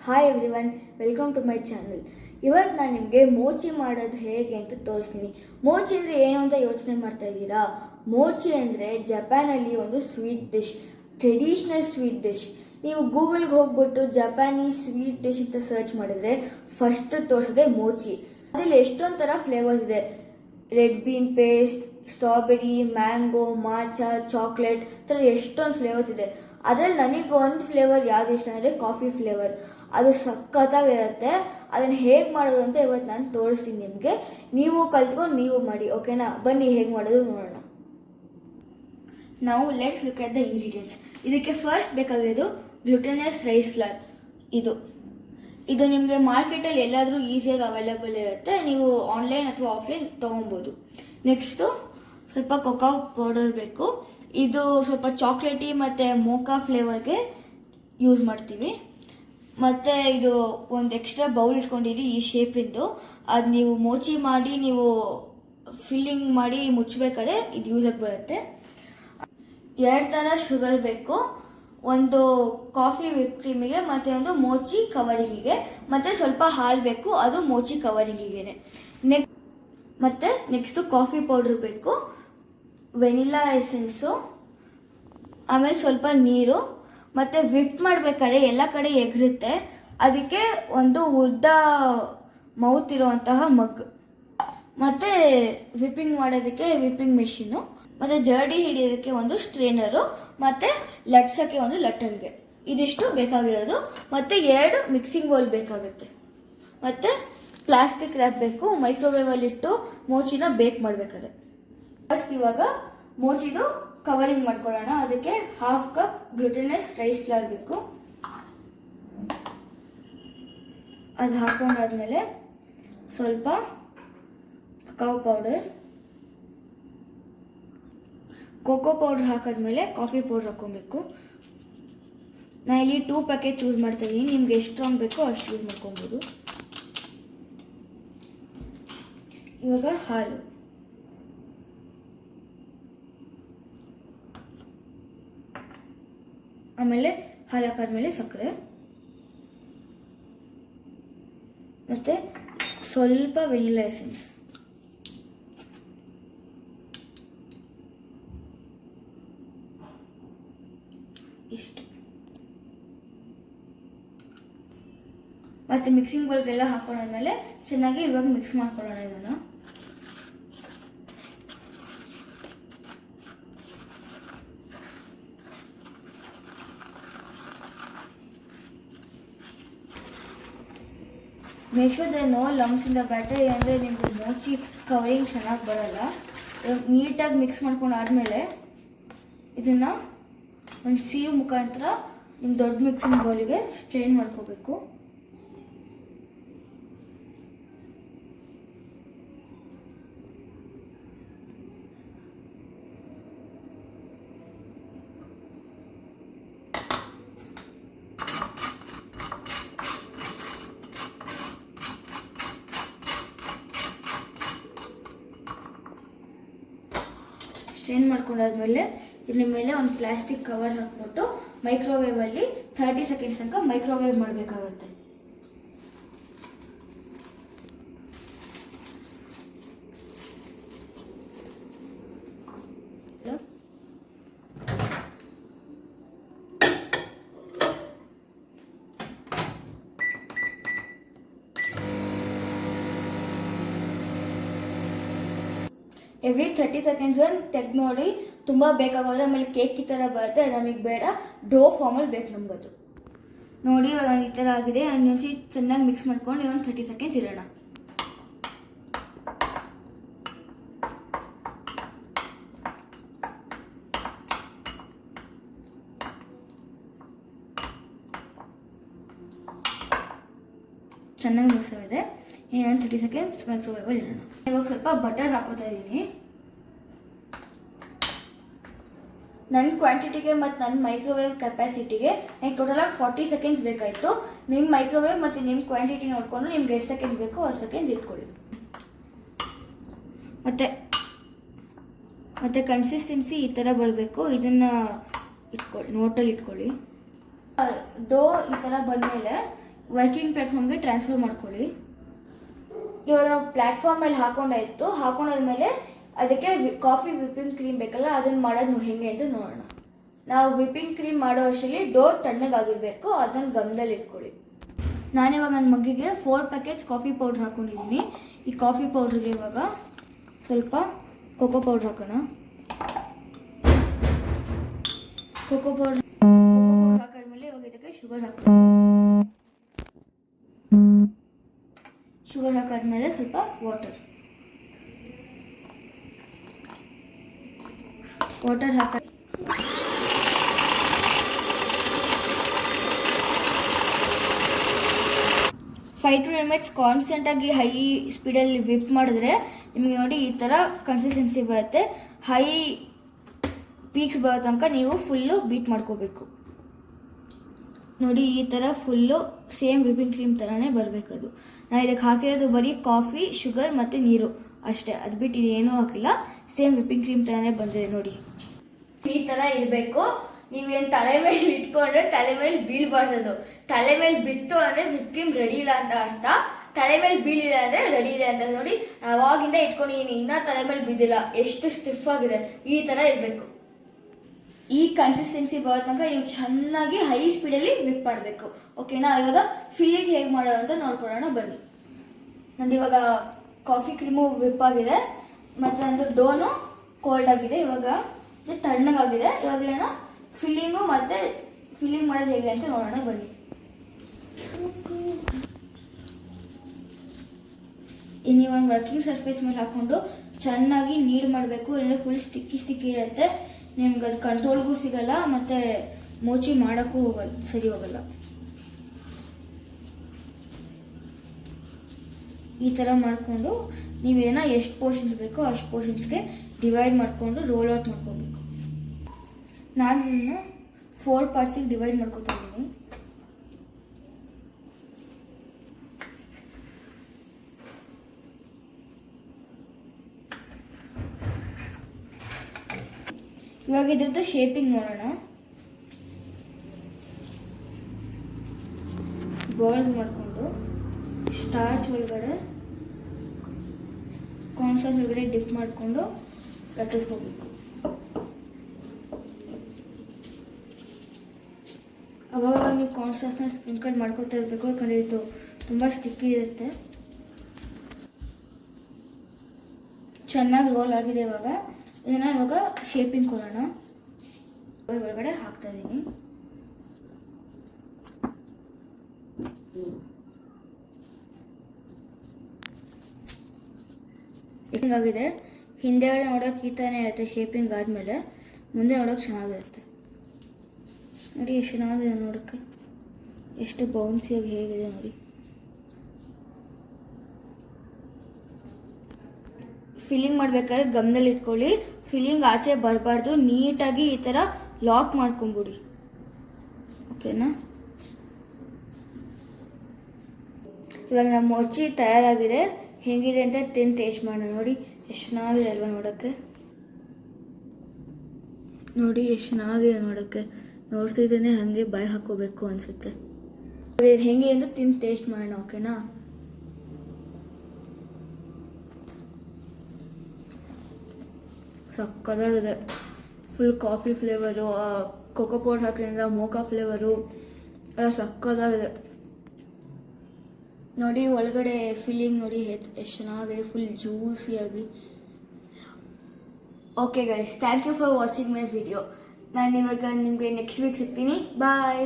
Hi everyone, welcome to my channel. ಇವತ್ತು ನಾನು ನಿಮಗೆ ಮೋಚಿ ಮಾಡೋದು ಹೇಗೆ ಅಂತ ತೋರಿಸ್ತೀನಿ. ಮೋಚಿ ಅಂದರೆ ಏನು ಅಂತ ಯೋಚನೆ ಮಾಡ್ತಾ ಇದ್ದೀರಾ? ಮೋಚಿ ಅಂದರೆ ಜಪಾನಲ್ಲಿ ಒಂದು sweet dish, traditional sweet dish. ನೀವು ಗೂಗಲ್ಗೆ ಹೋಗ್ಬಿಟ್ಟು ಜಪಾನೀಸ್ ಸ್ವೀಟ್ ಡಿಶ್ ಅಂತ ಸರ್ಚ್ ಮಾಡಿದ್ರೆ ಫಸ್ಟ್ ತೋರಿಸೋದೆ ಮೋಚಿ. ಅದರಲ್ಲಿ ಎಷ್ಟೊಂದು ಥರ ಫ್ಲೇವರ್ಸ್ ಇದೆ. Red bean paste, strawberry, mango, matcha, chocolate ಥರ ಎಷ್ಟೊಂದು ಫ್ಲೇವರ್ಸ್ ಇದೆ. ಅದರಲ್ಲಿ ನನಗೆ ಒಂದು ಫ್ಲೇವರ್ ಯಾವುದು ಇಷ್ಟ ಅಂದರೆ ಕಾಫಿ ಫ್ಲೇವರ್. ಅದು ಸಖತ್ತಾಗಿರುತ್ತೆ. ಅದನ್ನು ಹೇಗೆ ಮಾಡೋದು ಅಂತ ಇವತ್ತು ನಾನು ತೋರಿಸ್ತೀನಿ ನಿಮಗೆ. ನೀವು ಕಲ್ತ್ಕೊಂಡು ನೀವು ಮಾಡಿ, ಓಕೆನಾ? ಬನ್ನಿ ಹೇಗೆ ಮಾಡೋದು ನೋಡೋಣ. ನಾವು let's look at the ingredients. ಇದಕ್ಕೆ ಫಸ್ಟ್ ಬೇಕಾಗಿರೋದು ಗ್ಲುಟೆನಸ್ ರೈಸ್ ಫ್ಲೋರ್. ಇದು ನಿಮಗೆ ಮಾರ್ಕೆಟಲ್ಲಿ ಎಲ್ಲಾದರೂ ಈಸಿಯಾಗಿ ಅವೈಲೇಬಲ್ ಇರುತ್ತೆ. ನೀವು ಆನ್ಲೈನ್ ಅಥವಾ ಆಫ್ಲೈನ್ ತೊಗೊಬೋದು. ನೆಕ್ಸ್ಟು ಸ್ವಲ್ಪ ಕೊಕೋ ಪೌಡರ್ ಬೇಕು. ಇದು ಸ್ವಲ್ಪ ಚಾಕ್ಲೇಟಿ ಮತ್ತು ಮೋಕಾ ಫ್ಲೇವರ್ಗೆ ಯೂಸ್ ಮಾಡ್ತೀವಿ. ಮತ್ತು ಇದು ಒಂದು ಎಕ್ಸ್ಟ್ರಾ ಬೌಲ್ ಇಟ್ಕೊಂಡಿರಿ ಈ ಶೇಪಿಂದು. ಅದು ನೀವು ಮೋಚಿ ಮಾಡಿ ನೀವು ಫಿಲ್ಲಿಂಗ್ ಮಾಡಿ ಮುಚ್ಚಬೇಕಾದ್ರೆ ಇದು ಯೂಸಾಗಿ ಬರುತ್ತೆ. 2 ಥರ ಶುಗರ್ ಬೇಕು. ಒಂದು ಕಾಫಿ ವಿಪ್ ಕ್ರೀಮಿಗೆ ಮತ್ತು ಒಂದು ಮೋಚಿ ಕವರಿಂಗಿಗೆ, ಮತ್ತು ಸ್ವಲ್ಪ ಹಾಲು ಬೇಕು, ಅದು ಮೋಚಿ ಕವರಿಂಗಿಗೆ. ನೆಕ್ಸ್ಟು ಕಾಫಿ ಪೌಡ್ರ್ ಬೇಕು, ವೆನಿಲಾ ಎಸೆನ್ಸು, ಆಮೇಲೆ ಸ್ವಲ್ಪ ನೀರು. ಮತ್ತು ವಿಪ್ ಮಾಡಬೇಕಾದ್ರೆ ಎಲ್ಲ ಕಡೆ ಎಗರುತ್ತೆ, ಅದಕ್ಕೆ ಒಂದು ಉದ್ದ ಮೌತ್ ಇರುವಂತಹ ಮಗ್, ಮತ್ತು ವಿಪ್ಪಿಂಗ್ ಮಾಡೋದಕ್ಕೆ ವಿಪ್ಪಿಂಗ್ ಮೆಷಿನು, ಮತ್ತು ಜರ್ಡಿ ಹಿಡಿಯೋದಕ್ಕೆ ಒಂದು ಸ್ಟ್ರೇನರು, ಮತ್ತು ಲಟ್ಸೋಕ್ಕೆ ಒಂದು ಲಟ್ಟಣಿಗೆ. ಇದಿಷ್ಟು ಬೇಕಾಗಿರೋದು. ಮತ್ತು 2 ಮಿಕ್ಸಿಂಗ್ ಬೌಲ್ ಬೇಕಾಗುತ್ತೆ. ಮತ್ತು ಪ್ಲಾಸ್ಟಿಕ್ ರ್ಯಾಪ್ ಬೇಕು, ಮೈಕ್ರೋವೇವಲ್ಲಿಟ್ಟು ಮೋಚಿನ ಬೇಕ್ ಮಾಡಬೇಕಾದ್ರೆ. ಫಸ್ಟ್ ಇವಾಗ ಮೋಚಿದು ಕವರಿಂಗ್ ಮಾಡ್ಕೊಳ್ಳೋಣ. ಅದಕ್ಕೆ 1/2 ಕಪ್ ಗ್ಲುಟೆನಸ್ ರೈಸ್ ಫ್ಲೋರ್ ಬೇಕು. ಅದು ಹಾಕೊಂಡಾದ್ಮೇಲೆ ಸ್ವಲ್ಪ ಕಕಾವ್ ಪೌಡರ್, ಕೋಕೋ ಪೌಡರ್ ಹಾಕಿದ್ಮೇಲೆ ಕಾಫಿ ಪೌಡರ್ ಹಾಕೊಬೇಕು. ನಾನು ಇಲ್ಲಿ 2 ಪ್ಯಾಕೆಟ್ ಯೂಸ್ ಮಾಡ್ತಾ ಇದ್ದೀನಿ. ನಿಮ್ಗೆ ಎಷ್ಟು ಸ್ಟ್ರಾಂಗ್ ಬೇಕೋ ಅಷ್ಟು ಯೂಸ್ ಮಾಡ್ಕೊಬೋದು. ಇವಾಗ ಹಾಲು, ಆಮೇಲೆ ಹಾಲು ಹಾಕಾದ್ಮೇಲೆ ಸಕ್ಕರೆ, ಮತ್ತು ಸ್ವಲ್ಪ ವೆನಿಲಾ ಎಸೆನ್ಸ್. ಇಷ್ಟು. ಮತ್ತು ಮಿಕ್ಸಿಂಗ್ ಬೌಲ್ಗೆಲ್ಲ ಹಾಕೊಂಡಾದ್ಮೇಲೆ ಚೆನ್ನಾಗಿ ಇವಾಗ ಮಿಕ್ಸ್ ಮಾಡ್ಕೊಳ್ಳೋಣ ಇದನ್ನು. Make sure they know lumps in the batter, ಅಂದರೆ ನಿಮ್ಮದು ಮೋಚಿ ಕವರಿಂಗ್ ಚೆನ್ನಾಗಿ ಬರೋಲ್ಲ. ನೀಟಾಗಿ ಮಿಕ್ಸ್ ಮಾಡ್ಕೊಂಡು ಆದಮೇಲೆ ಇದನ್ನು ಒಂದು ಸೀವ್ ಮುಖಾಂತರ ನಿಮ್ಮ ದೊಡ್ಡ ಮಿಕ್ಸಿಂಗ್ ಬೌಲಿಗೆ ಸ್ಟ್ರೈನ್ ಮಾಡ್ಕೋಬೇಕು. ಸ್ಟ್ರೈನ್ ಮಾಡ್ಕೊಂಡಾದ್ಮೇಲೆ ಇದ್ರ ಮೇಲೆ ಒಂದು ಪ್ಲಾಸ್ಟಿಕ್ ಕವರ್ ಹಾಕ್ಬಿಟ್ಟು ಮೈಕ್ರೋವೇವಲ್ಲಿ 30 ಸೆಕೆಂಡ್ಸ್ ತನಕ ಮೈಕ್ರೋವೇವ್ ಮಾಡಬೇಕಾಗುತ್ತೆ. ಎವ್ರಿ 30 ಸೆಕೆಂಡ್ಸ್ ಒಂದು ತೆಗೆದು ನೋಡಿ. ತುಂಬ ಬೇಕಾಗೋದ್ರೆ ಆಮೇಲೆ ಕೇಕ್ ಈ ಥರ ಬರುತ್ತೆ, ನಮಗೆ ಬೇಡ, ಡೋ ಫಾರ್ಮಲ್ಲಿ ಬೇಕು ನಮಗದು. ನೋಡಿ ಇವಾಗ ಈ ಥರ ಆಗಿದೆ. ಇನ್ನೊಂದು ಚೆನ್ನಾಗಿ ಮಿಕ್ಸ್ ಮಾಡ್ಕೊಂಡು ಇನ್ನೊಂದು 30 ಸೆಕೆಂಡ್ಸ್ ಇರೋಣ. ಚೆನ್ನಾಗಿ ಮಿಕ್ಸ್ ಆಗಿದೆ. ಇನ್ನೊಂದು 30 ಸೆಕೆಂಡ್ಸ್ ಮೈಕ್ರೋವೇವಲ್ಲಿ ಇರೋಣ. ಇವಾಗ ಸ್ವಲ್ಪ ಬಟರ್ ಹಾಕೋತಾ ಇದ್ದೀನಿ. ನನ್ನ ಕ್ವಾಂಟಿಟಿಗೆ ಮತ್ತು ನನ್ನ ಮೈಕ್ರೋವೇವ್ ಕೆಪಾಸಿಟಿಗೆ ನನಗೆ ಟೋಟಲಾಗಿ 40 ಸೆಕೆಂಡ್ಸ್ ಬೇಕಾಯಿತು. ನಿಮ್ಮ ಮೈಕ್ರೋವೇವ್ ಮತ್ತು ನಿಮ್ಮ ಕ್ವಾಂಟಿಟಿ ನೋಡಿಕೊಂಡು ನಿಮ್ಗೆ ಎಷ್ಟು ಸೆಕೆಂಡ್ಸ್ ಬೇಕೋ ಅಷ್ಟು ಸೆಕೆಂಡ್ಸ್ ಇಟ್ಕೊಳ್ಳಿ. ಮತ್ತು ಕನ್ಸಿಸ್ಟೆನ್ಸಿ ಈ ಥರ ಬರಬೇಕು. ಇದನ್ನು ಇಟ್ಕೊಳ್ಳಿ, ನೋಟಲ್ಲಿ ಇಟ್ಕೊಳ್ಳಿ. ಡೋ ಈ ಥರ ಬಂದಮೇಲೆ ವರ್ಕಿಂಗ್ ಪ್ಲ್ಯಾಟ್ಫಾರ್ಮ್ಗೆ ಟ್ರಾನ್ಸ್ಫರ್ ಮಾಡ್ಕೊಳ್ಳಿ. ಇವಾಗ ನಾವು ಪ್ಲ್ಯಾಟ್ಫಾರ್ಮ್ ಮೇಲೆ ಹಾಕೊಂಡಾದ್ಮೇಲೆ ಅದಕ್ಕೆ ಕಾಫಿ ವಿಪ್ಪಿಂಗ್ ಕ್ರೀಮ್ ಬೇಕಲ್ಲ, ಅದನ್ನು ಮಾಡೋದು ಹೇಗೆ ಅಂತ ನೋಡೋಣ. ನಾವು ವಿಪ್ಪಿಂಗ್ ಕ್ರೀಮ್ ಮಾಡೋ ಅಷ್ಟರಲ್ಲಿ ಡೋ ತಣ್ಣಗಾಗಿರಬೇಕು, ಅದನ್ನು ಗಮನದಲ್ಲಿ ಇಟ್ಕೊಳ್ಳಿ. ನಾನಿವಾಗ ನನ್ನ ಮಗ್ಗಿಗೆ 4 ಪ್ಯಾಕೆಟ್ಸ್ ಕಾಫಿ ಪೌಡ್ರ್ ಹಾಕ್ಕೊಂಡಿದ್ದೀನಿ. ಈ ಕಾಫಿ ಪೌಡ್ರಿಗೆ ಇವಾಗ ಸ್ವಲ್ಪ ಕೋಕೋ ಪೌಡ್ರ್ ಹಾಕೋಣ. ಕೋಕೋ ಪೌಡ್ರ್ ಹಾಕಿದ್ಮೇಲೆ ಇವಾಗ ಇದಕ್ಕೆ ಶುಗರ್ ಹಾಕಾದ್ಮೇಲೆ ಸ್ವಲ್ಪ ವಾಟರ್ ಹಾಕಿ 5 to 10 minutes ಕಾನ್ಸ್ಟೆಂಟಾಗಿ ಹೈ ಸ್ಪೀಡಲ್ಲಿ ವಿಪ್ ಮಾಡಿದ್ರೆ ನಿಮಗೆ ನೋಡಿ ಈ ಥರ ಕನ್ಸಿಸ್ಟೆನ್ಸಿ ಬರುತ್ತೆ. ಹೈ ಪೀಕ್ಸ್ ಬರೋ ತನಕ ನೀವು ಫುಲ್ಲು ಬೀಟ್ ಮಾಡ್ಕೋಬೇಕು. ನೋಡಿ ಈ ಥರ ಫುಲ್ಲು ಸೇಮ್ ವಿಪ್ಪಿಂಗ್ ಕ್ರೀಮ್ ಥರನೇ ಬರಬೇಕದು. ನಾನು ಇದಕ್ಕೆ ಹಾಕಿರೋದು ಬರೀ ಕಾಫಿ, ಶುಗರ್ ಮತ್ತು ನೀರು ಅಷ್ಟೇ, ಅದು ಬಿಟ್ಟು ಇದೇನೂ ಹಾಕಿಲ್ಲ. ಸೇಮ್ ವಿಪ್ಪಿಂಗ್ ಕ್ರೀಮ್ ಥರನೇ ಬಂದಿದೆ ನೋಡಿ. ಈ ಥರ ಇರಬೇಕು. ನೀವೇನು ತಲೆ ಮೇಲೆ ಇಟ್ಕೊಂಡ್ರೆ ತಲೆ ಮೇಲೆ ಬೀಳ್ಬಾರ್ದು. ತಲೆ ಮೇಲೆ ಬಿತ್ತು ಅಂದರೆ ವಿಪ್ ಕ್ರೀಮ್ ರೆಡಿ ಇಲ್ಲ ಅಂತ ಅರ್ಥ. ತಲೆ ಮೇಲೆ ಬೀಳಿಲ್ಲ ಅಂದರೆ ರೆಡಿ ಇದೆ ಅಂತ. ನೋಡಿ ಅವಾಗಿಂದ ಇಟ್ಕೊಂಡಿದ್ದೀನಿ, ಇನ್ನೂ ತಲೆ ಮೇಲೆ ಬಿದ್ದಿಲ್ಲ, ಎಷ್ಟು ಸ್ಟಿಫ್ ಆಗಿದೆ. ಈ ಥರ ಇರಬೇಕು. ಈ ಕನ್ಸಿಸ್ಟೆನ್ಸಿ ಬರೋ ತನಕ ನೀವು ಚೆನ್ನಾಗಿ ಹೈ ಸ್ಪೀಡಲ್ಲಿ ವಿಪ್ ಮಾಡಬೇಕು. ಓಕೆನಾ? ಇವಾಗ ಫಿಲ್ಲಿಂಗ್ ಹೇಗೆ ಮಾಡೋದು ಅಂತ ನೋಡ್ಕೊಳ್ಳೋಣ ಬನ್ನಿ. ನಂದು ಇವಾಗ ಕಾಫಿ ಕ್ರೀಮು ವಿಪ್ ಆಗಿದೆ ಮತ್ತು ನಂದು ಡೋನು ಕೋಲ್ಡ್ ಆಗಿದೆ. ಇವಾಗ ತಣ್ಣಗಾಗಿದೆ. ಇವಾಗ ಏನೋ ಫಿಲ್ಲಿಂಗು ಮತ್ತು ಫಿಲ್ಲಿಂಗ್ ಮಾಡೋದು ಹೇಗೆ ಅಂತ ನೋಡೋಣ ಬನ್ನಿ. ನೀವು ಒಂದು ವರ್ಕಿಂಗ್ ಸರ್ಫೇಸ್ ಮೇಲೆ ಹಾಕ್ಕೊಂಡು ಚೆನ್ನಾಗಿ ನೀರು ಮಾಡಬೇಕು. ಇಲ್ಲ ಫುಲ್ ಸ್ಟಿಕ್ಕಿ ಇರುತ್ತೆ, ನಿಮ್ಗೆ ಅದು ಕಂಟ್ರೋಲ್ಗೂ ಸಿಗಲ್ಲ ಮತ್ತು ಮೋಚಿ ಮಾಡೋಕ್ಕೂ ಸರಿ ಹೋಗಲ್ಲ. ಈ ಥರ ಮಾಡಿಕೊಂಡು ನೀವೇನೋ ಎಷ್ಟು ಪೋರ್ಷನ್ಸ್ ಬೇಕೋ ಅಷ್ಟು ಪೋರ್ಷನ್ಸ್ಗೆ ಡಿವೈಡ್ ಮಾಡಿಕೊಂಡು ರೋಲ್ ಔಟ್ ಮಾಡ್ಕೊಬೇಕು. ನಾನು ಇದನ್ನು 4 ಪಾರ್ಟ್ಸಿಗೆ ಡಿವೈಡ್ ಮಾಡ್ಕೊತಾ ಇದ್ದೀನಿ. ಇವಾಗ ಇದ್ರದ್ದು ಶೇಪಿಂಗ್ ನೋಡೋಣ. ಬಾಲ್ಸ್ ಮಾಡಿಕೊಂಡು ಸ್ಟಾರ್ಚ್ ಒಳಗಡೆ ಕಾರ್ನ್ಫ್ಲವರ್ ಒಳಗಡೆ ಡಿಪ್ ಮಾಡಿಕೊಂಡು ಲಟ್ಟಿಸ್ಕೋಬೇಕು. ಅವಾಗ ನೀವು ಕಾರ್ನ್ಫ್ಲವರ್ಸ್ನ ಸ್ಪ್ರಿಂಕಲ್ ಮಾಡ್ಕೊತಾ ಇರಬೇಕು, ಯಾಕಂದರೆ ಇದು ತುಂಬ ಸ್ಟಿಕ್ಕಿ ಇರುತ್ತೆ. ಚೆನ್ನಾಗಿ ರೋಲ್ ಆಗಿದೆ. ಇವಾಗ ಶೇಪಿಂಗ್ ಕೊಡೋಣ. ಒಳಗಡೆ ಹಾಕ್ತಾ ಇದ್ದೀನಿ. ಹಿಂಗಾಗಿದೆ. ಹಿಂದೆಗಡೆ ನೋಡೋಕೆ ಈ ಥರನೇ ಇರುತ್ತೆ. ಶೇಪಿಂಗ್ ಆದಮೇಲೆ ಮುಂದೆ ನೋಡೋಕೆ ಚೆನ್ನಾಗಿರುತ್ತೆ. ನೋಡಿ ಎಷ್ಟು ಚೆನ್ನಾಗಿದೆ ನೋಡೋಕ್ಕೆ, ಎಷ್ಟು ಬೌನ್ಸಿಯಾಗಿ ಹೇಗಿದೆ ನೋಡಿ. ಫಿಲ್ಲಿಂಗ್ ಮಾಡಬೇಕಾದ್ರೆ ಗಮನದಲ್ಲಿ ಇಟ್ಕೊಳ್ಳಿ, ಫಿಲ್ಲಿಂಗ್ ಆಚೆ ಬರಬಾರ್ದು. ನೀಟಾಗಿ ಈ ಥರ ಲಾಕ್ ಮಾಡ್ಕೊಂಬಿಡಿ. ಓಕೆನಾ? ಇವಾಗ ನಮ್ಮ ಮೊಚ್ಚಿ ತಯಾರಾಗಿದೆ. ಹೇಗಿದೆ ಅಂತ ತಿಂದು ಟೇಸ್ಟ್ ಮಾಡೋಣ. ನೋಡಿ ಎಷ್ಟು ಚೆನ್ನಾಗಿದೆ ಅಲ್ವಾ ನೋಡೋಕ್ಕೆ. ನೋಡಿ ಎಷ್ಟು ಚೆನ್ನಾಗಿದೆ ನೋಡೋಕ್ಕೆ. ನೋಡ್ತಿದ್ರೆ ಹಾಗೆ ಬಾಯಿ ಹಾಕೋಬೇಕು ಅನಿಸುತ್ತೆ. ಹೇಗೆ ಅಂತ ತಿಂದು ಟೇಸ್ಟ್ ಮಾಡೋಣ. ಓಕೆನಾ? ಸಕ್ಕತ್ತಾಗಿದೆ. Full coffee flavour, cocoa powder ಹಾಕಿದ್ರೆ ಮೋಕಾ ಫ್ಲೇವರು ಎಲ್ಲ ಸಕ್ಕತ್ತಾಗಿದೆ. ನೋಡಿ ಒಳಗಡೆ ಫಿಲ್ಲಿಂಗ್ ನೋಡಿ ಎಷ್ಟು ಚೆನ್ನಾಗಿದೆ, ಫುಲ್ ಜ್ಯೂಸಿಯಾಗಿ. Okay guys, thank you for watching my video. ನಾನು ಇವಾಗ ನಿಮಗೆ ನೆಕ್ಸ್ಟ್ ವೀಕ್ ಸಿಗ್ತೀನಿ. ಬಾಯ್.